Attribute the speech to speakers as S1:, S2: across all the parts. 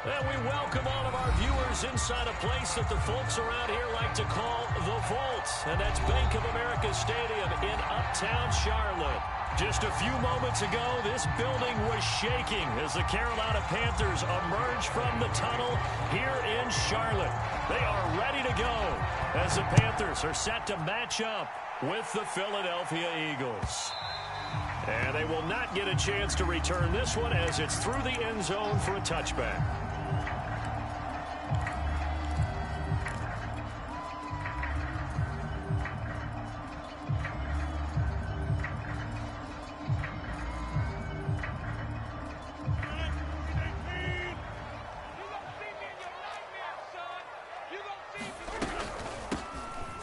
S1: And we welcome all of our viewers inside a place that the folks around here like to call the Vault. And that's Bank of America Stadium in Uptown Charlotte. Just a few moments ago, this building was shaking as the Carolina Panthers emerge from the tunnel here in Charlotte. They are ready to go as the Panthers are set to match up with the Philadelphia Eagles. And they will not get a chance to return this one as it's through the end zone for a touchback.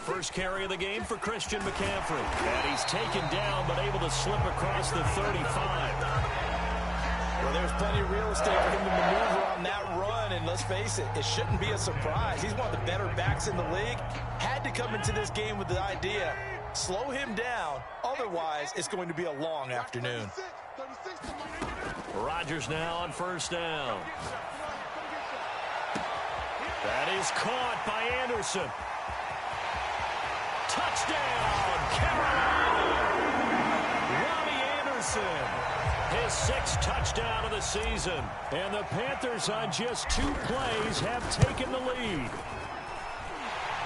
S1: First carry of the game for Christian McCaffrey. And he's taken down, but able to slip across the 35.
S2: Well, there's plenty of real estate for him to maneuver on that run, and let's face it, it shouldn't be a surprise. He's one of the better backs in the league. Had to come into this game with the idea, slow him down, otherwise it's going to be a long afternoon.
S1: Rodgers now on first down. That is caught by Anderson. Touchdown, Carolina! Robbie Anderson, his 6th touchdown of the season. And the Panthers on just 2 plays have taken the lead.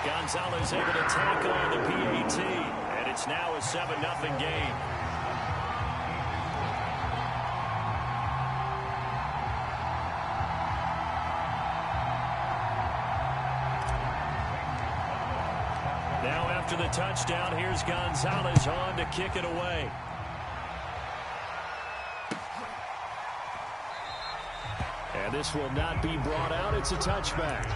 S1: Gonzalez able to tackle on the PAT, and it's now a 7-0 game. After the touchdown, here's Gonzalez on to kick it away. And this will not be brought out. It's a touchback.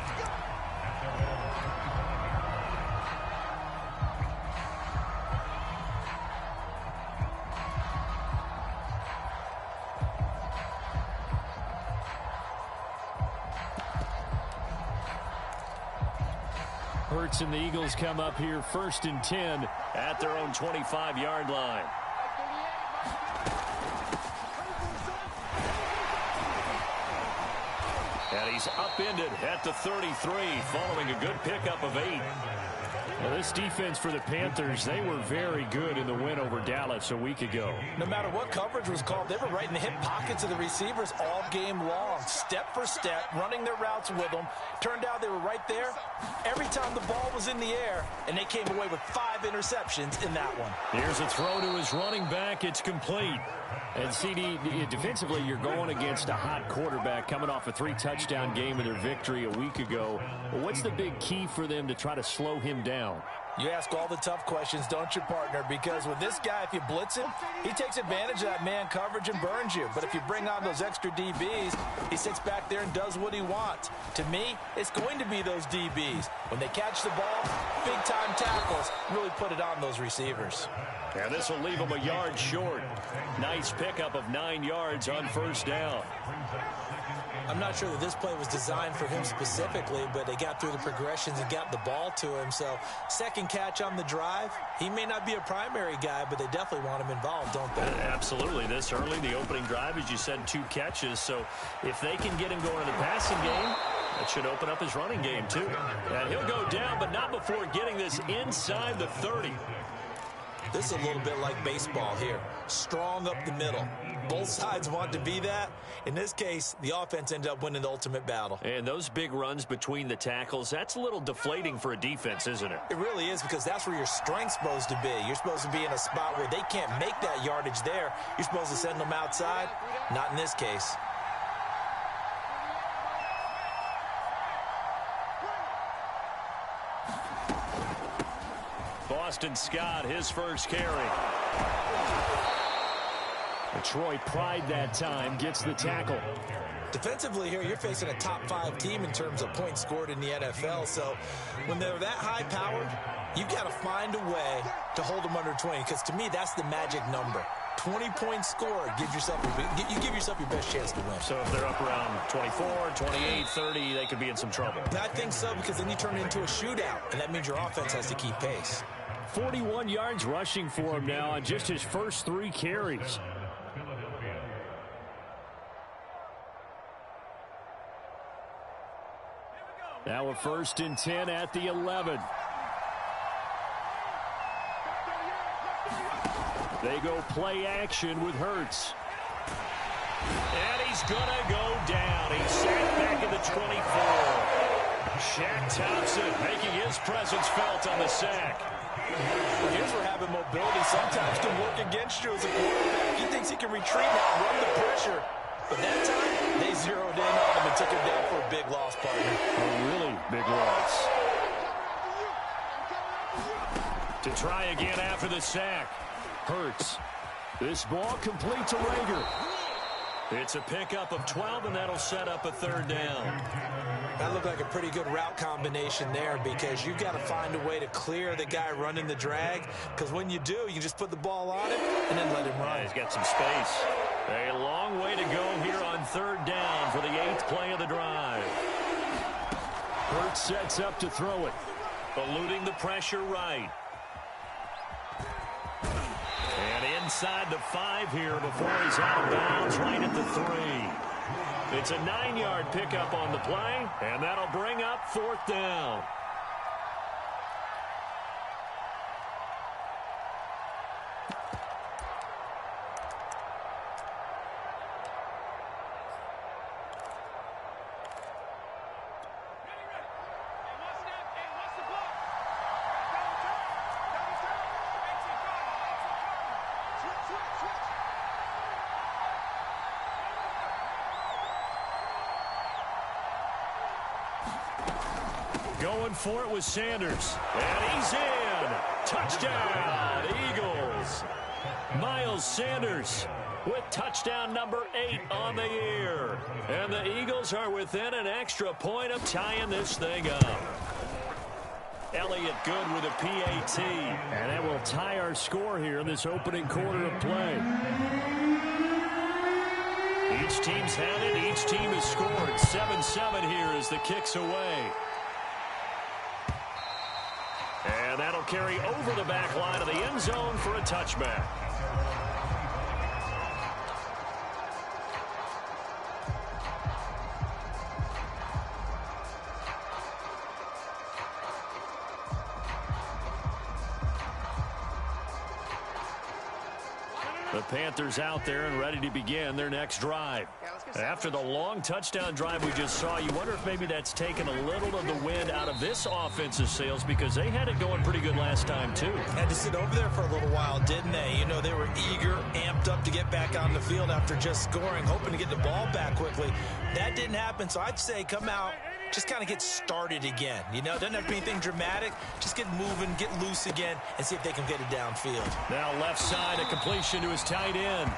S1: Hurts and the Eagles come up here 1st and 10 at their own 25-yard line. And he's upended at the 33 following a good pickup of 8. Well, this defense for the Panthers, they were very good in the win over Dallas a week ago.
S2: No matter what coverage was called, they were right in the hip pockets of the receivers all game long, step for step, running their routes with them. Turned out they were right there every time the ball was in the air, and they came away with 5 interceptions in that one.
S1: Here's a throw to his running back. It's complete. And CD, defensively, you're going against a hot quarterback coming off a 3-touchdown game in their victory a week ago. Well, what's the big key for them to try to slow him down?
S2: You ask all the tough questions, don't you, partner? Because with this guy, if you blitz him, he takes advantage of that man coverage and burns you. But if you bring on those extra DBs, he sits back there and does what he wants. To me, it's going to be those DBs. When they catch the ball, big-time tackles really put it on those receivers.
S1: And this will leave him a yard short. Nice pickup of 9 yards on first down.
S3: I'm not sure that this play was designed for him specifically, but they got through the progressions and got the ball to him. So, second catch on the drive. He may not be a primary guy, but they definitely want him involved, don't they?
S1: Absolutely. This early, the opening drive, as you said, 2 catches. So, if they can get him going in the passing game, that should open up his running game, too. And he'll go down, but not before getting this inside the 30.
S3: This is a little bit like baseball here. Strong up the middle. Both sides want to be that. In this case, the offense ended up winning the ultimate battle.
S1: And those big runs between the tackles, that's a little deflating for a defense, isn't it?
S3: It really is, because that's where your strength's supposed to be. You're supposed to be in a spot where they can't make that yardage there. You're supposed to send them outside. Not in this case.
S1: Boston Scott, his first carry. Troy Pride that time gets the tackle.
S3: Defensively here, you're facing a top-5 team in terms of points scored in the NFL. So when they're that high-powered, you've got to find a way to hold them under 20, because to me, that's the magic number. 20-point score, you give yourself your best chance to win.
S1: So if they're up around 24, 28, 30, they could be in some trouble.
S3: I think so, because then you turn it into a shootout, and that means your offense has to keep pace.
S1: 41 yards rushing for him now on just his first 3 carries. Now a 1st and 10 at the 11. They go play action with Hurts. And he's going to go down. He's sacked back in the 24. Shaq Thompson making his presence felt on the sack.
S2: Well, here's where having mobility sometimes can work against you as a quarterback. He thinks he can retreat now, run the pressure. But that time, they zeroed in on him and took him down for a big loss, partner.
S1: A really big loss. To try again after the sack. Hurts. This ball complete to Rager. It's a pickup of 12, and that'll set up a 3rd down.
S3: That looked like a pretty good route combination there because you've got to find a way to clear the guy running the drag, because when you do, you can just put the ball on him and then let him run.
S1: Yeah, he's got some space. A long way to go here on 3rd down for the 8th play of the drive. Hurts sets up to throw it. Eluding the pressure right. And inside the 5 here before he's out of bounds right at the 3. It's a 9-yard pickup on the play, and that'll bring up 4th down. Going for it with Sanders. And he's in. Touchdown, Eagles. Miles Sanders with touchdown number 8 on the year. And the Eagles are within an extra point of tying this thing up. Elliott good with a PAT. And that will tie our score here in this opening quarter of play. Each team's had it. Each team has scored. 7-7 here as the kick's away. And that'll carry over the back line of the end zone for a touchback. The Panthers out there and ready to begin their next drive. After the long touchdown drive we just saw, you wonder if maybe that's taken a little of the wind out of this offensive sails, because they had it going pretty good last time too.
S3: Had to sit over there for a little while, didn't they? You know, they were eager, amped up to get back on the field after just scoring, hoping to get the ball back quickly. That didn't happen, so I'd say come out, just kind of get started again. You know, doesn't have to be anything dramatic. Just get moving, get loose again, and see if they can get it downfield.
S1: Now left side, a completion to his tight end.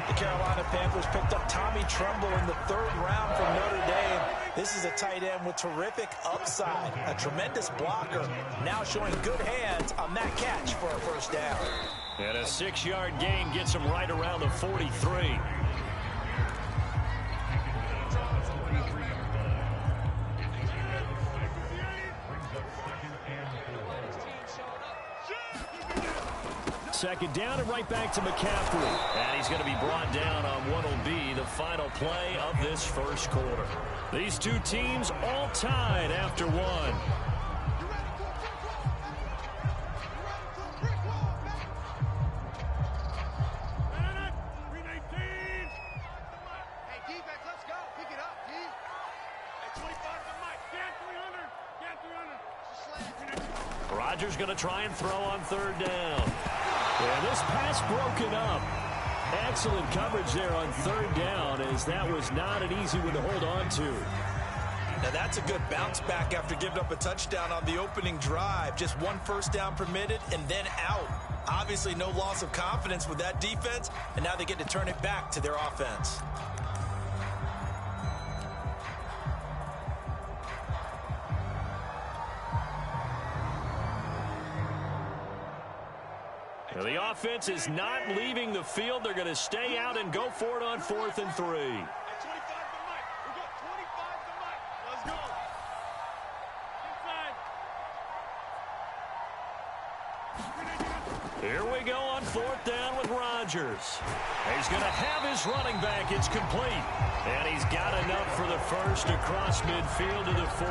S3: The Carolina Panthers picked up Tommy Tremble in the 3rd round from Notre Dame. This is a tight end with terrific upside, a tremendous blocker, now showing good hands on that catch for a 1st down.
S1: And a 6-yard gain gets him right around the 43. Second down and right back to McCaffrey. And he's going to be brought down on what will be the final play of this first quarter. These two teams all tied after one. Rodgers going to try and throw on 3rd down. And this pass broken up. Excellent coverage there on 3rd down, as that was not an easy one to hold on to.
S3: Now that's a good bounce back after giving up a touchdown on the opening drive. Just 1 first down permitted and then out. Obviously no loss of confidence with that defense, and now they get to turn it back to their offense.
S1: Now the offense is not leaving the field. They're going to stay out and go for it on 4th and 3. Here we go on 4th down with with Rodgers. He's going to have his running back. It's complete. And he's got enough for the first across midfield to the 48.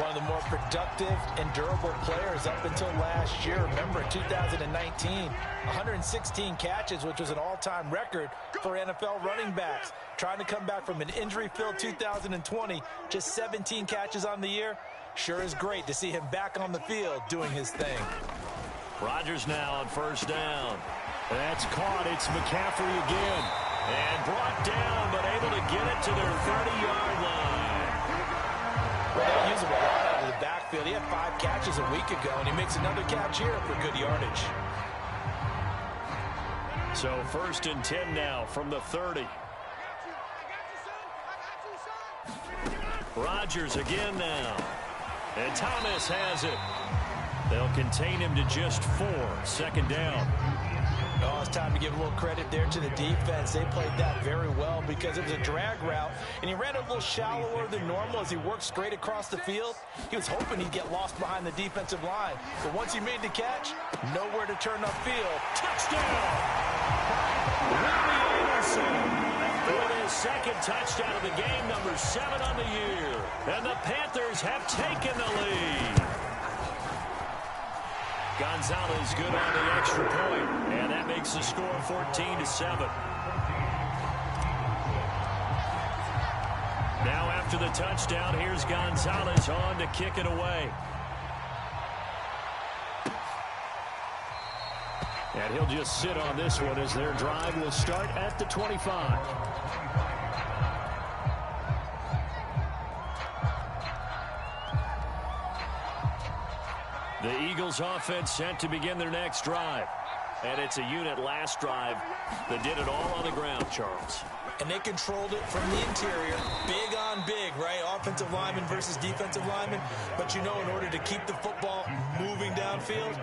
S2: One of the more productive and durable players up until last year. Remember, in 2019, 116 catches, which was an all-time record for NFL running backs. Trying to come back from an injury-filled 2020, just 17 catches on the year. Sure is great to see him back on the field doing his thing.
S1: Rodgers now on first down. That's caught. It's McCaffrey again. And brought down, but able to get it to their 30-yard line.
S2: Well, they use him a lot out of the backfield. He had 5 catches a week ago, and he makes another catch here for good yardage.
S1: So first and 10 now from the 30. Rodgers again now. And Thomas has it. They'll contain him to just 4. Second down.
S2: Oh, it's time to give a little credit there to the defense. They played that very well because it was a drag route, and he ran a little shallower than normal as he worked straight across the field. He was hoping he'd get lost behind the defensive line, but once he made the catch, nowhere to turn upfield.
S1: Touchdown! Robbie Anderson with his second touchdown of the game, number 7 on the year. And the Panthers have taken the lead. Gonzalez good on the extra point, and that makes the score 14-7. Now after the touchdown, here's Gonzalez on to kick it away. And he'll just sit on this one as their drive will start at the 25. The Eagles offense set to begin their next drive. And it's a unit last drive that did it all on the ground, Charles.
S3: And they controlled it from the interior. Big on big, right? Offensive lineman versus defensive lineman. But you know, in order to keep the football moving downfield,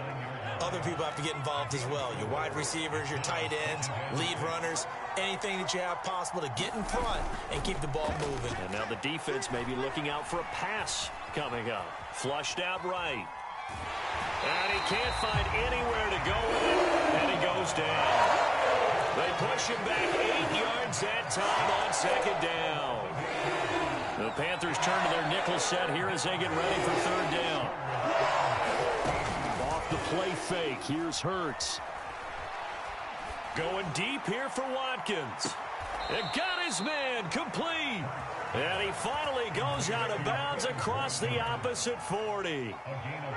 S3: other people have to get involved as well. Your wide receivers, your tight ends, lead runners, anything that you have possible to get in front and keep the ball moving.
S1: And now the defense may be looking out for a pass coming up. Flushed out right. And he can't find anywhere to go with it, and he goes down. They push him back 8 yards that time on second down. The Panthers turn to their nickel set here as they get ready for third down. Off the play fake, here's Hurts. Going deep here for Watkins. And got his man complete. And he finally goes out of bounds across the opposite 40.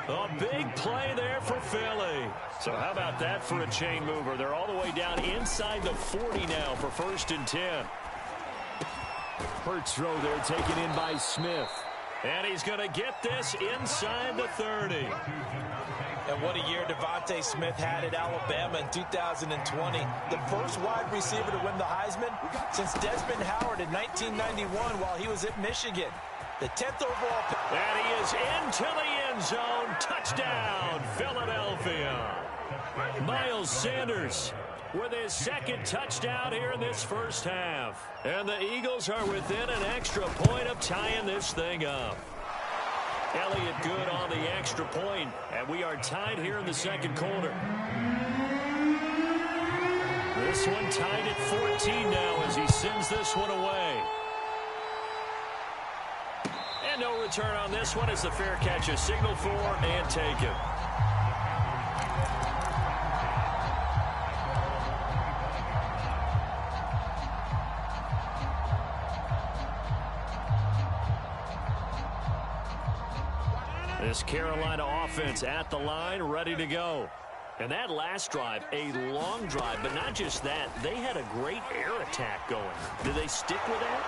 S1: A big play there for Philly. So how about that for a chain mover? They're all the way down inside the 40 now for first and 10. Hurts throw there taken in by Smith. And he's going to get this inside the 30.
S2: And what a year Devontae Smith had at Alabama in 2020. The first wide receiver to win the Heisman since Desmond Howard in 1991 while he was at Michigan. The 10th overall pick.
S1: And he is into the end zone. Touchdown, Philadelphia. Miles Sanders with his second touchdown here in this first half. And the Eagles are within an extra point of tying this thing up. Elliott good on the extra point, and we are tied here in the second quarter. This one tied at 14 now as he sends this one away. And no return on this one as the fair catch is signaled for and taken. This Carolina offense at the line, ready to go. And that last drive, a long drive, but not just that. They had a great air attack going. Did they stick with that?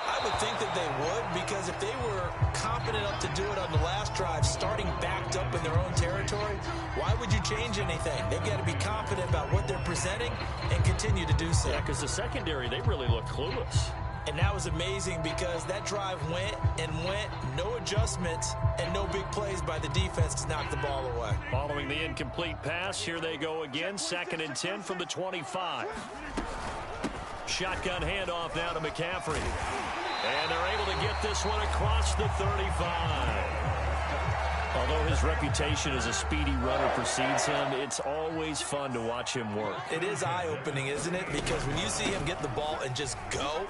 S3: I would think that they would, because if they were confident enough to do it on the last drive, starting backed up in their own territory, why would you change anything? They've got to be confident about what they're presenting and continue to do so.
S1: Yeah, because the secondary, they really looked clueless.
S3: And that was amazing because that drive went and went, no adjustments, and no big plays by the defense to knock the ball away.
S1: Following the incomplete pass, here they go again, 2nd and 10 from the 25. Shotgun handoff now to McCaffrey. And they're able to get this one across the 35.
S2: Well,
S1: Although his reputation as a speedy runner precedes him, it's always fun to watch him work.
S3: It is eye-opening, isn't it? Because when you see him get the ball and just go,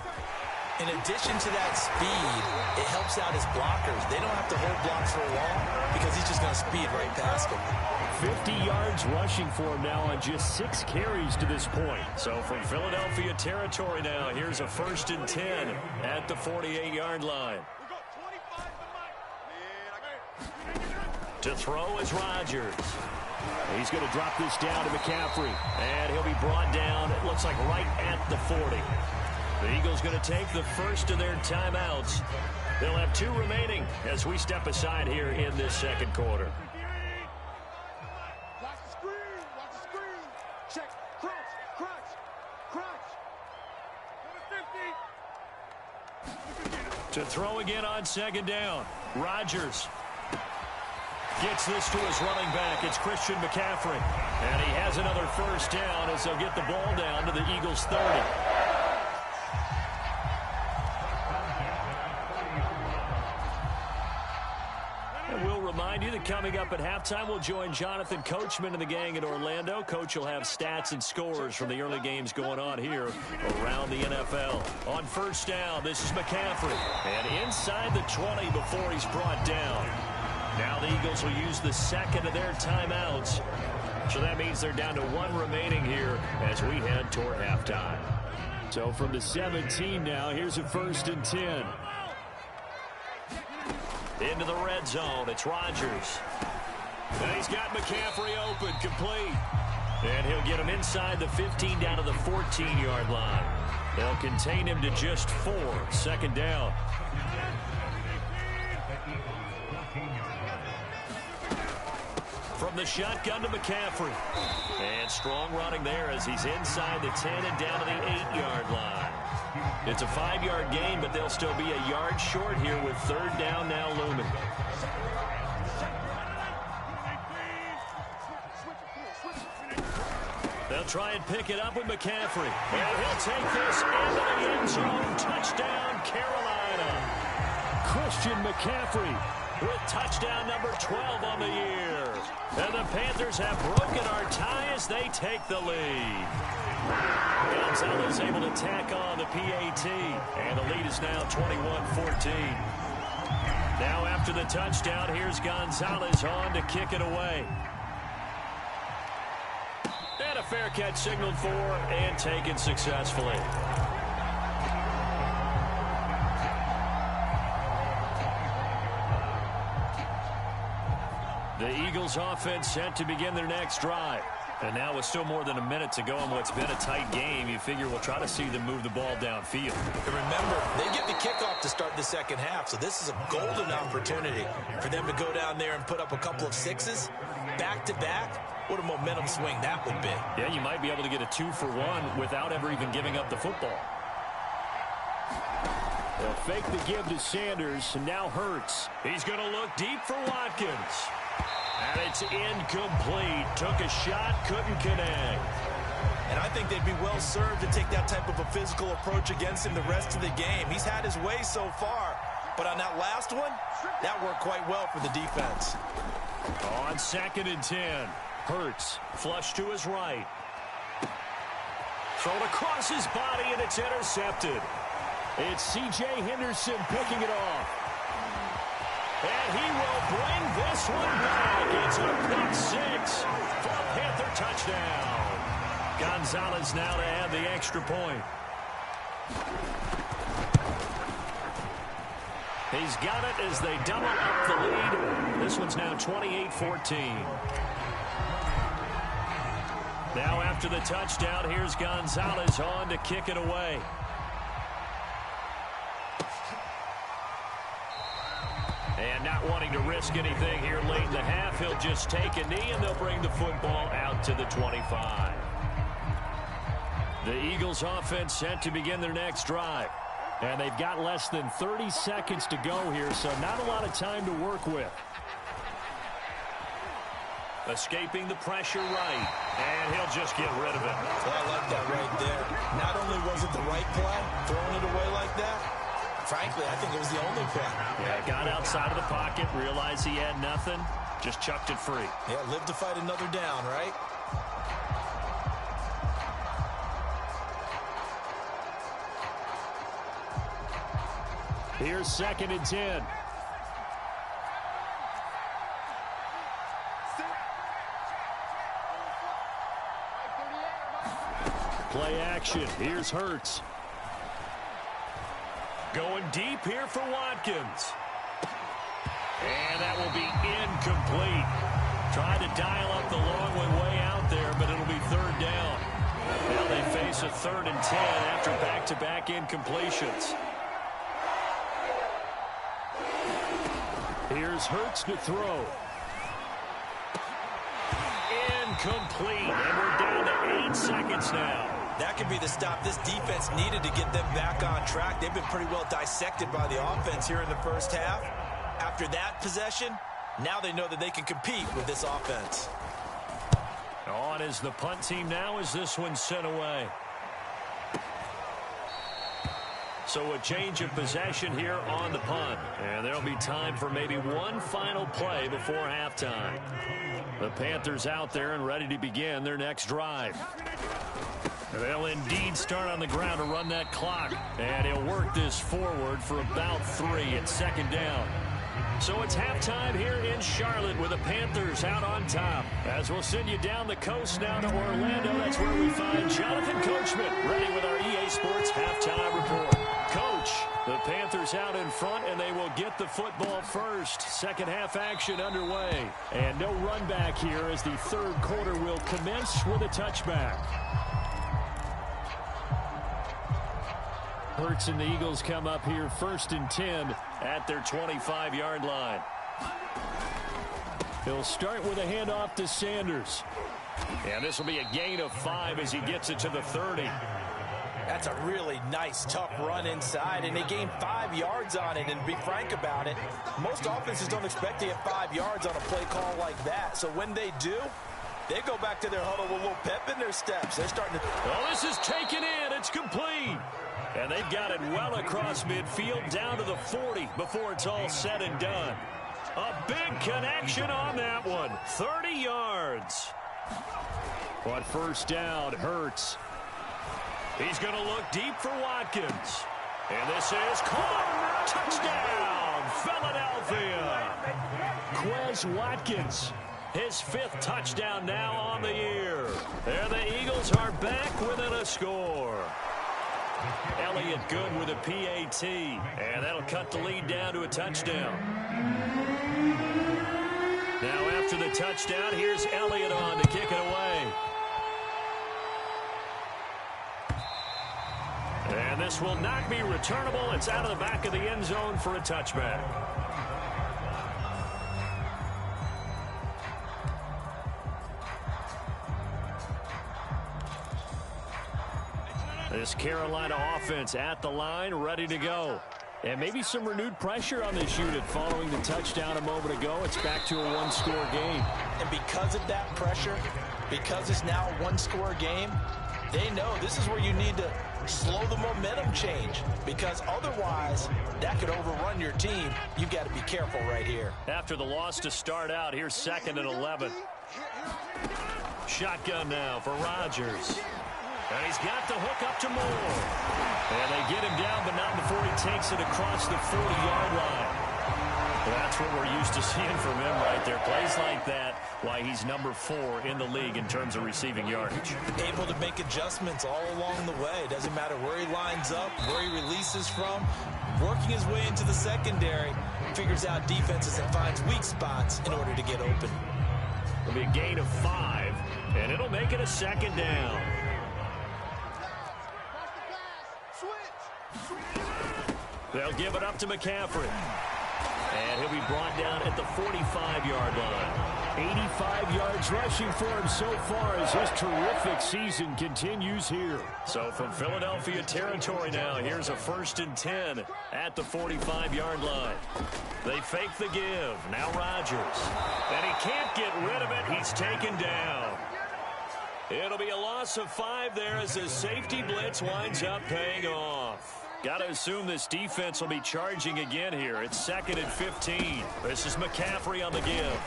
S3: in addition to that speed, it helps out his blockers. They don't have to hold blocks for long because he's just going to speed right past them.
S1: 50 yards rushing for him now on just 6 carries to this point. So from Philadelphia territory now, here's a 1st and 10 at the 48-yard line. To throw is Rodgers. He's going to drop this down to McCaffrey. And he'll be brought down, it looks like right at the 40. The Eagles going to take the first of their timeouts. They'll have 2 remaining as we step aside here in this second quarter. To throw again on 2nd down. Rodgers gets this to his running back. It's Christian McCaffrey. And he has another 1st down as they'll get the ball down to the Eagles' 30. And we'll remind you that coming up at halftime, we'll join Jonathan Coachman and the gang in Orlando. Coach will have stats and scores from the early games going on here around the NFL. On 1st down, this is McCaffrey. And inside the 20 before he's brought down. Now the Eagles will use the 2nd of their timeouts. So that means they're down to 1 remaining here as we head toward halftime. So from the 17 now, here's a 1st and 10. Into the red zone, it's Rodgers. And he's got McCaffrey open, complete. And he'll get him inside the 15 down to the 14-yard line. They'll contain him to just 4, 2nd down. From the shotgun to McCaffrey. And strong running there as he's inside the 10 and down to the 8-yard line. It's a 5-yard gain, but they'll still be a yard short here with 3rd down now looming. They'll try and pick it up with McCaffrey. And he'll take this into the end zone. Touchdown, Carolina. Christian McCaffrey with touchdown number 12 on the year. And the Panthers have broken our tie as they take the lead. Gonzalez able to tack on the PAT. And the lead is now 21-14. Now after the touchdown, here's Gonzalez on to kick it away. And a fair catch signaled for and taken successfully. The Eagles offense set to begin their next drive. And now with still more than a minute to go in what's been a tight game, you figure we'll try to see them move the ball downfield.
S3: And remember, they get the kickoff to start the second half, so this is a golden opportunity for them to go down there and put up a couple of 6s back-to-back. What a momentum swing that would be.
S1: Yeah, you might be able to get a 2-for-1 without ever even giving up the football. They'll fake the give to Sanders, and now Hurts. He's going to look deep for Watkins. And it's incomplete. Took a shot, couldn't connect.
S3: And I think they'd be well served to take that type of a physical approach against him the rest of the game. He's had his way so far, but on that last one, that worked quite well for the defense.
S1: On 2nd and 10, Hurts flush to his right. Thrown across his body, and it's intercepted. It's C.J. Henderson picking it off. And he will bring this one back. It's a pick 6 for a Panther touchdown. Gonzalez now to add the extra point. He's got it as they double up the lead. This one's now 28-14. Now after the touchdown, here's Gonzalez on to kick it away. And not wanting to risk anything here late in the half, he'll just take a knee and they'll bring the football out to the 25. The Eagles offense set to begin their next drive. And they've got less than 30 seconds to go here, so not a lot of time to work with. Escaping the pressure right, and he'll just get rid of it.
S3: Well, I like that right there. Not only was it the right play, throwing it away like that, frankly, I think it was the only play.
S1: Yeah, got outside of the pocket, realized he had nothing, Just chucked it free.
S3: Yeah, live to fight another down, right?
S1: Here's 2nd and 10. Play action. Here's Hurts. Going deep here for Watkins. And that will be incomplete. Tried to dial up the long way out there, but it'll be 3rd down. Now they face a 3rd and 10 after back-to-back incompletions. Here's Hurts to throw. Incomplete. And we're down to 8 seconds now.
S3: That could be the stop this defense needed to get them back on track. They've been pretty well dissected by the offense here in the first half. After that possession, now they know that they can compete with this offense.
S1: On is the punt team now as this one's sent away. So a change of possession here on the punt. And there'll be time for maybe one final play before halftime. The Panthers out there and ready to begin their next drive. They'll indeed start on the ground to run that clock. And he'll work this forward for about 3 at 2nd down. So it's halftime here in Charlotte with the Panthers out on top. As we'll send you down the coast now to Orlando, that's where we find Jonathan Coachman ready with our EA Sports halftime report. Coach, the Panthers out in front, and they will get the football first. Second half action underway. And no run back here as the 3rd quarter will commence with a touchback. Hurts and the Eagles come up here 1st and 10 at their 25-yard line. He'll start with a handoff to Sanders. And this will be a gain of 5 as he gets it to the 30.
S3: That's a really nice, tough run inside, and they gained 5 yards on it. And to be frank about it, most offenses don't expect to get 5 yards on a play call like that. So when they do, they go back to their huddle with a little pep in their steps. They're starting to...
S1: Well, this is taken in. It's complete. And they've got it well across midfield down to the 40 before it's all said and done. A big connection on that one. 30 yards. On 1st down, Hurts. He's going to look deep for Watkins. And this is caught. Touchdown, Philadelphia. Quez Watkins. His 5th touchdown now on the year. There the Eagles are back within a score. Elliott good with a PAT. And that'll cut the lead down to a touchdown. Now after the touchdown, here's Elliott on to kick it away. And this will not be returnable. It's out of the back of the end zone for a touchback. This Carolina offense at the line, ready to go. And maybe some renewed pressure on this unit following the touchdown a moment ago. It's back to a one-score game.
S3: And because of that pressure, because it's now a one-score game, they know this is where you need to slow the momentum change, because otherwise that could overrun your team. You've got to be careful right here.
S1: After the loss to start out, here's 2nd and 11. Shotgun now for Rodgers. And he's got the hook up to Moore. And they get him down, but not before he takes it across the 40-yard line. Well, that's what we're used to seeing from him right there. Plays like that, why he's number 4 in the league in terms of receiving yardage.
S3: Able to make adjustments all along the way. Doesn't matter where he lines up, where he releases from. Working his way into the secondary, figures out defenses and finds weak spots in order to get open.
S1: It'll be a gain of 5, and it'll make it a 2nd down. They'll give it up to McCaffrey. And he'll be brought down at the 45-yard line. 85 yards rushing for him so far as his terrific season continues here. So from Philadelphia territory now, here's a 1st and 10 at the 45-yard line. They fake the give. Now Rodgers. And he can't get rid of it. He's taken down. It'll be a loss of 5 there as the safety blitz winds up paying off. Got to assume this defense will be charging again here. It's 2nd and 15. This is McCaffrey on the give.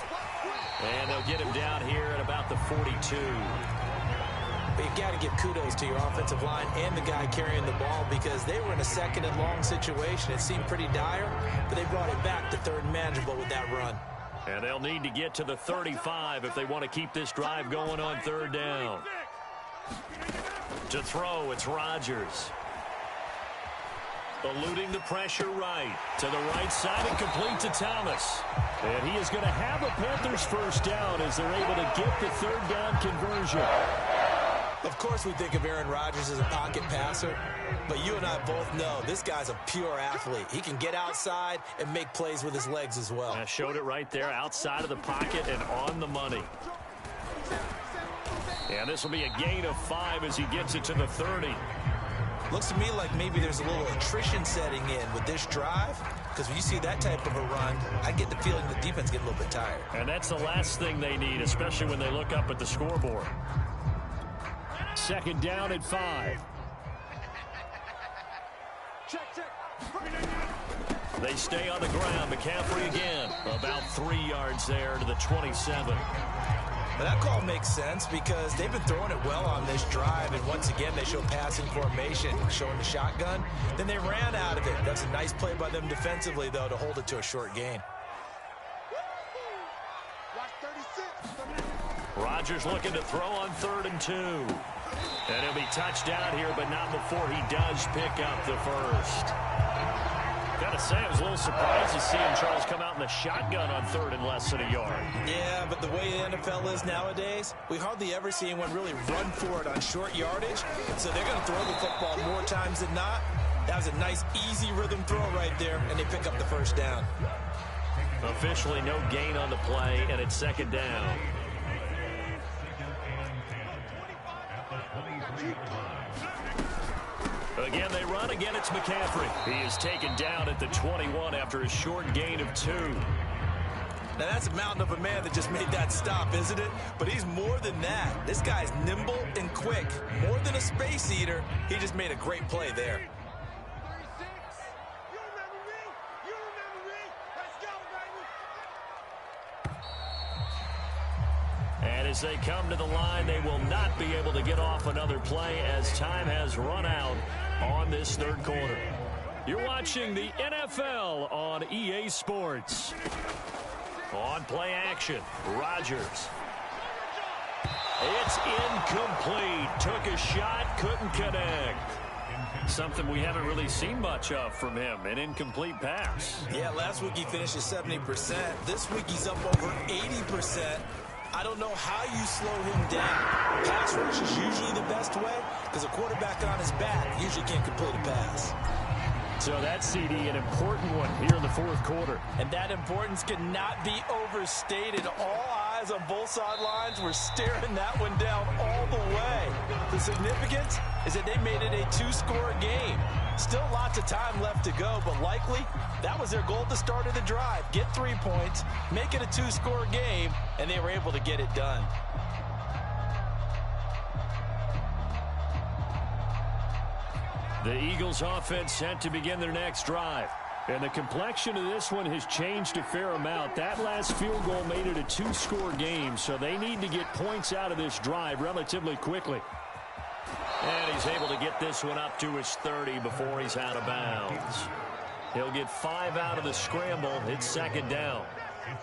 S1: And they'll get him down here at about the 42.
S3: But you've got to give kudos to your offensive line and the guy carrying the ball because they were in a second and long situation. It seemed pretty dire, but they brought it back to third and manageable with that run.
S1: And they'll need to get to the 35 if they want to keep this drive going on third down. To throw, it's Rodgers. Eluding the pressure right. To the right side and complete to Thomas. And he is going to have a Panthers first down as they're able to get the third down conversion.
S3: Of course we think of Aaron Rodgers as a pocket passer, but you and I both know this guy's a pure athlete. He can get outside and make plays with his legs as well.
S1: I showed it right there, outside of the pocket and on the money. And this will be a gain of 5 as he gets it to the 30.
S3: Looks to me like maybe there's a little attrition setting in with this drive, because when you see that type of a run, I get the feeling the defense get a little bit tired.
S1: And that's the last thing they need, especially when they look up at the scoreboard. Second down at 5. They stay on the ground. McCaffrey again. About 3 yards there to the 27.
S3: But that call makes sense because they've been throwing it well on this drive, and once again they show passing formation, showing the shotgun. Then they ran out of it. That's a nice play by them defensively, though, to hold it to a short gain.
S1: Rodgers looking to throw on 3rd and 2. And he'll be touched down here, but not before he does pick up the first. Gotta say, I was a little surprised to see him, Charles, come out in the shotgun on 3rd and less than a yard.
S3: Yeah, but the way the NFL is nowadays, we hardly ever see anyone really run for it on short yardage. So they're going to throw the football more times than not. That was a nice, easy rhythm throw right there, and they pick up the first down.
S1: Officially no gain on the play, and it's second down. Again, they run. Again, it's McCaffrey. He is taken down at the 21 after a short gain of 2.
S3: Now, that's a mountain of a man that just made that stop, isn't it? But he's more than that. This guy's nimble and quick. More than a space eater, he just made a great play there.
S1: And as they come to the line, they will not be able to get off another play as time has run out on this third quarter. You're watching the NFL on EA Sports. On play action, Rodgers. It's incomplete. Took a shot, couldn't connect. Something we haven't really seen much of from him, an incomplete pass.
S3: Yeah, last week he finished at 70%. This week he's up over 80%. I don't know how you slow him down. Pass rush is usually the best way because a quarterback on his back usually can't complete a pass.
S1: So that's, CD, an important one here in the fourth quarter.
S3: And that importance cannot be overstated. All eyes on both sidelines were staring that one down all the way. The significance is that they made it a 2-score game. Still lots of time left to go, but likely that was their goal at the start of the drive. Get 3 points, make it a 2-score game, and they were able to get it done.
S1: The Eagles offense set to begin their next drive. And the complexion of this one has changed a fair amount. That last field goal made it a 2-score game, so they need to get points out of this drive relatively quickly. And he's able to get this one up to his 30 before he's out of bounds. He'll get 5 out of the scramble. It's second down.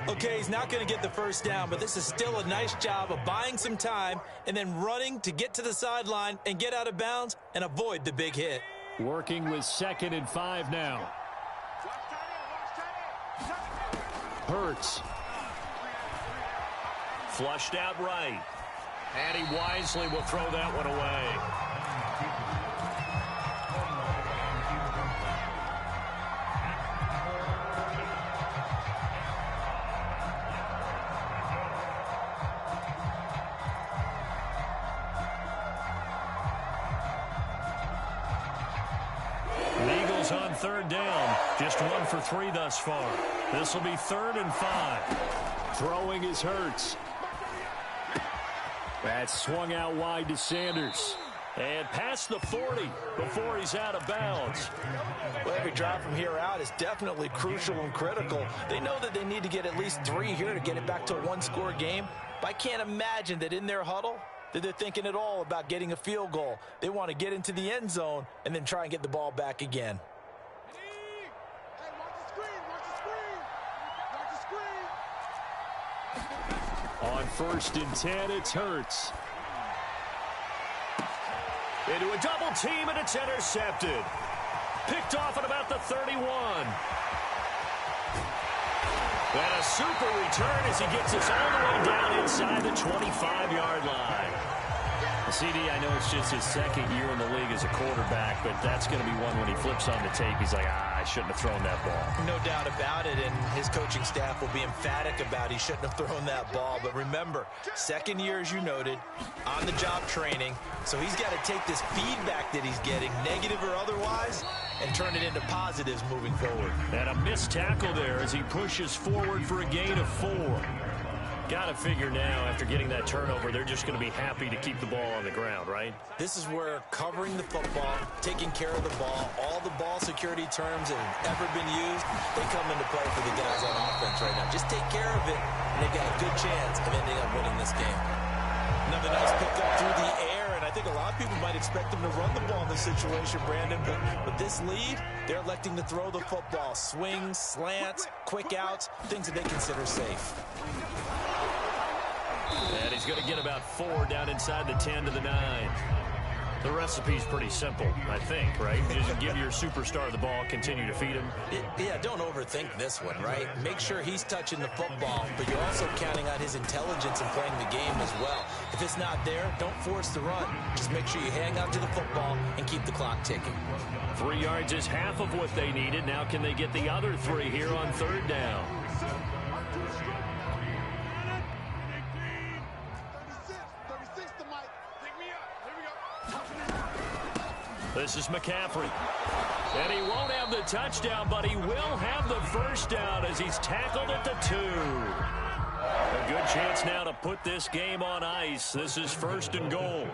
S3: Okay, he's not going to get the first down, but this is still a nice job of buying some time and then running to get to the sideline and get out of bounds and avoid the big hit.
S1: Working with 2nd and 5 now. Hurts. Flushed out right. And he wisely will throw that one away. The Eagles on 3rd down. Just 1 for 3 thus far. This will be 3rd and 5. Throwing is Hurts. That's swung out wide to Sanders. And past the 40 before he's out of bounds.
S2: Well, every drive from here out is definitely crucial and critical. They know that they need to get at least 3 here to get it back to a one-score game. But I can't imagine that in their huddle that they're thinking at all about getting a field goal. They want to get into the end zone and then try and get the ball back again.
S1: On 1st and 10, it's Hurts. Into a double team, and it's intercepted. Picked off at about the 31. And a super return as he gets us all the way down inside the 25-yard line. CD, I know it's just his 2nd year in the league as a quarterback, but that's going to be one when he flips on the tape. He's like, I shouldn't have thrown that ball.
S3: No doubt about it, and his coaching staff will be emphatic about he shouldn't have thrown that ball. But remember, 2nd year, as you noted, on-the-job training, so he's got to take this feedback that he's getting, negative or otherwise, and turn it into positives moving forward.
S1: And a missed tackle there as he pushes forward for a gain of 4. Got to figure now, after getting that turnover, they're just going to be happy to keep the ball on the ground, right?
S3: This is where covering the football, taking care of the ball, all the ball security terms that have ever been used, they come into play for the guys on offense right now. Just take care of it, and they've got a good chance of ending up winning this game. Another nice pickup through the air, and I think a lot of people might expect them to run the ball in this situation, Brandon, but with this lead, they're electing to throw the football. Swings, slants, quick outs, things that they consider safe.
S1: And he's going to get about 4 down inside the 10 to the 9. The recipe's pretty simple, I think, right? Just give your superstar the ball, continue to feed him.
S3: Yeah, don't overthink this one, right? Make sure he's touching the football, but you're also counting on his intelligence in playing the game as well. If it's not there, don't force the run. Just make sure you hang on to the football and keep the clock ticking.
S1: 3 yards is half of what they needed. Now can they get the other 3 here on 3rd down? This is McCaffrey. And he won't have the touchdown, but he will have the 1st down as he's tackled at the 2. A good chance now to put this game on ice. This is 1st and goal.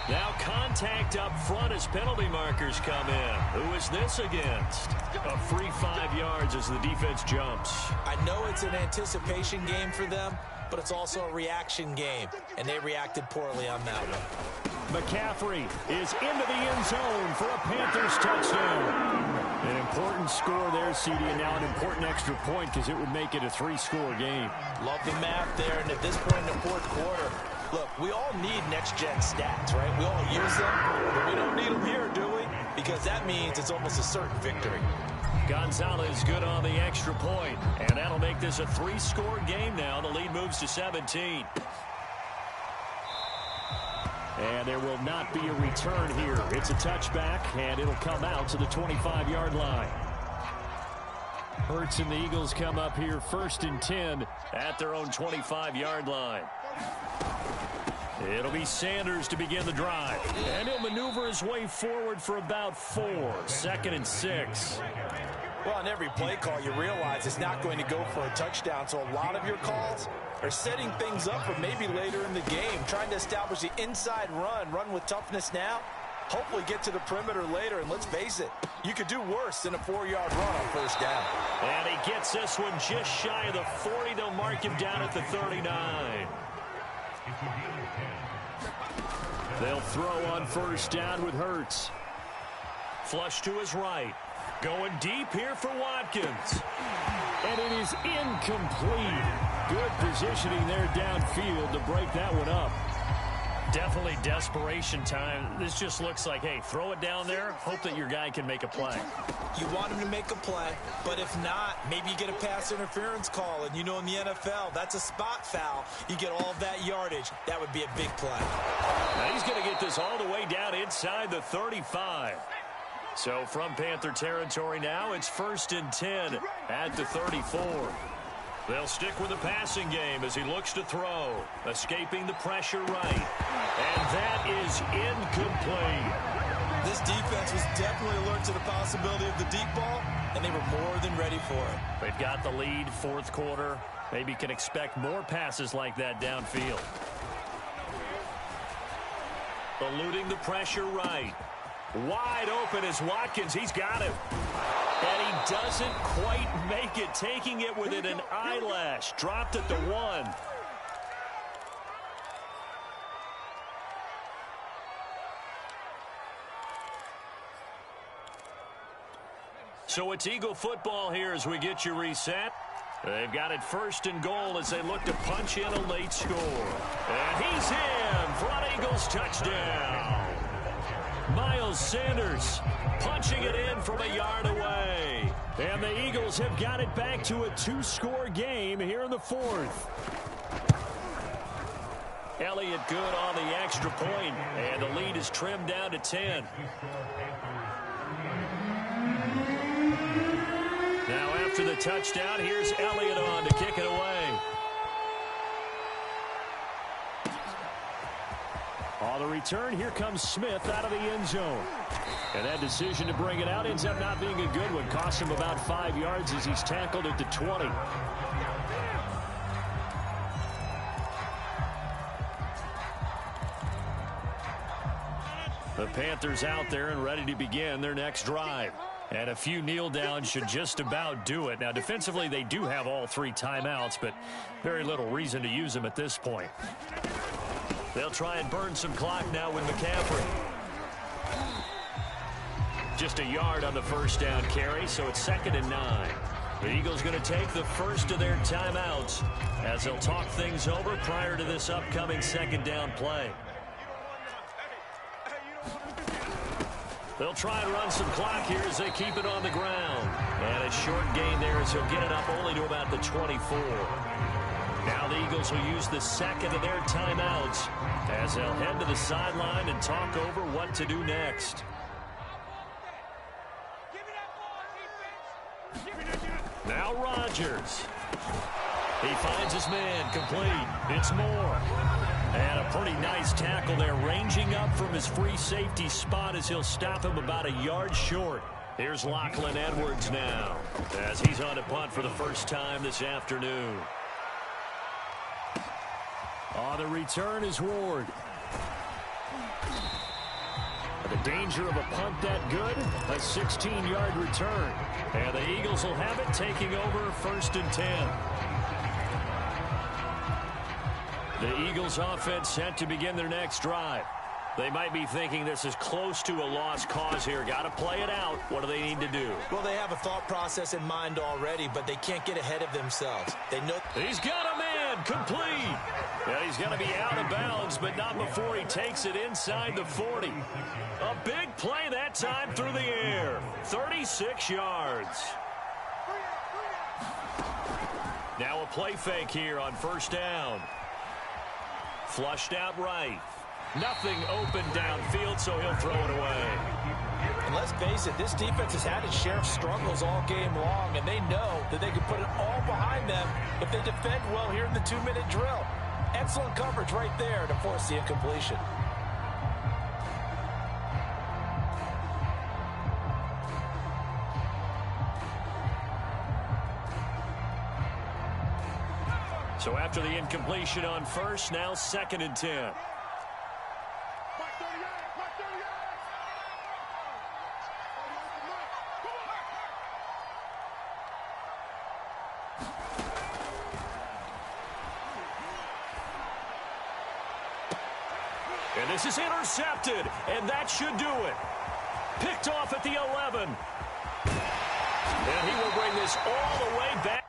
S1: Now contact up front as penalty markers come in. Who is this against? A free 5 yards as the defense jumps.
S3: I know it's an anticipation game for them, but it's also a reaction game, and they reacted poorly on that one.
S1: McCaffrey is into the end zone for a Panthers touchdown. An important score there, CD, and now an important extra point because it would make it a 3-score game.
S3: Love the math there, and at this point in the 4th quarter, look, we all need next-gen stats, right? We all use them, but we don't need them here, do we? Because that means it's almost a certain victory.
S1: Gonzalez good on the extra point, and that'll make this a 3-score game now. The lead moves to 17. And there will not be a return here. It's a touchback, and it'll come out to the 25-yard line. Hurts and the Eagles come up here 1st and 10 at their own 25-yard line. It'll be Sanders to begin the drive. And he'll maneuver his way forward for about 4. 2nd and 6.
S2: Well, on every play call, you realize it's not going to go for a touchdown. So a lot of your calls are setting things up for maybe later in the game, trying to establish the inside run with toughness now, hopefully get to the perimeter later. And let's face it, you could do worse than a 4-yard run on 1st down.
S1: And he gets this one just shy of the 40. They'll mark him down at the 39. They'll throw on 1st down with Hurts. Flush to his right. Going deep here for Watkins. And it is incomplete. Good positioning there downfield to break that one up. Definitely desperation time. This just looks like, hey, throw it down there, hope that your guy can make a play.
S3: You want him to make a play, but if not, maybe you get a pass interference call, and you know in the NFL, that's a spot foul. You get all of that yardage. That would be a big play.
S1: Now he's going to get this all the way down inside the 35. So from Panther territory now, it's 1st and 10 at the 34. They'll stick with the passing game as he looks to throw. Escaping the pressure right. And that is incomplete.
S3: This defense was definitely alert to the possibility of the deep ball, and they were more than ready for it.
S1: They've got the lead, 4th quarter. Maybe can expect more passes like that downfield. Eluding the pressure right. Wide open is Watkins. He's got him. And he doesn't quite make it, taking it within an eyelash. Dropped at the 1. So it's Eagle football here as we get you reset. They've got it 1st and goal as they look to punch in a late score. And he's in for an Eagles touchdown. Miles Sanders punching it in from a yard away. And the Eagles have got it back to a 2-score game here in the 4th. Elliott good on the extra point, and the lead is trimmed down to 10. Now after the touchdown, here's Elliott on to kick it away. On the return, here comes Smith out of the end zone. And that decision to bring it out ends up not being a good one. Costs him about 5 yards as he's tackled at the 20. The Panthers out there and ready to begin their next drive. And a few kneel downs should just about do it. Now, defensively, they do have all 3 timeouts, but very little reason to use them at this point. They'll try and burn some clock now with McCaffrey. Just a yard on the first down carry, so it's 2nd and 9. The Eagles going to take the first of their timeouts as they'll talk things over prior to this upcoming 2nd down play. They'll try and run some clock here as they keep it on the ground. And a short gain there as he'll get it up only to about the 24. Now the Eagles will use the 2nd of their timeouts as they'll head to the sideline and talk over what to do next. Now Rodgers. He finds his man complete. It's Moore. And a pretty nice tackle there, ranging up from his free safety spot as he'll stop him about a yard short. Here's Lachlan Edwards now as he's on a punt for the first time this afternoon. On the return is Ward. The danger of a punt that good, a 16-yard return. And the Eagles will have it, taking over 1st and 10. The Eagles offense set to begin their next drive. They might be thinking this is close to a lost cause here. Got to play it out. What do they need to do?
S3: Well, they have a thought process in mind already, but they can't get ahead of themselves. They know
S1: he's got a man complete. Yeah, he's going to be out of bounds, but not before he takes it inside the 40. A big play that time through the air. 36 yards. Now a play fake here on 1st down. Flushed out right. Nothing open downfield, so he'll throw it away.
S2: And let's face it, this defense has had its share of struggles all game long, and they know that they can put it all behind them if they defend well here in the 2-minute drill. Excellent coverage right there to force the incompletion.
S1: So after the incompletion on 1st, now 2nd and 10. And this is intercepted, and that should do it. Picked off at the 11. And he will bring this all the way back.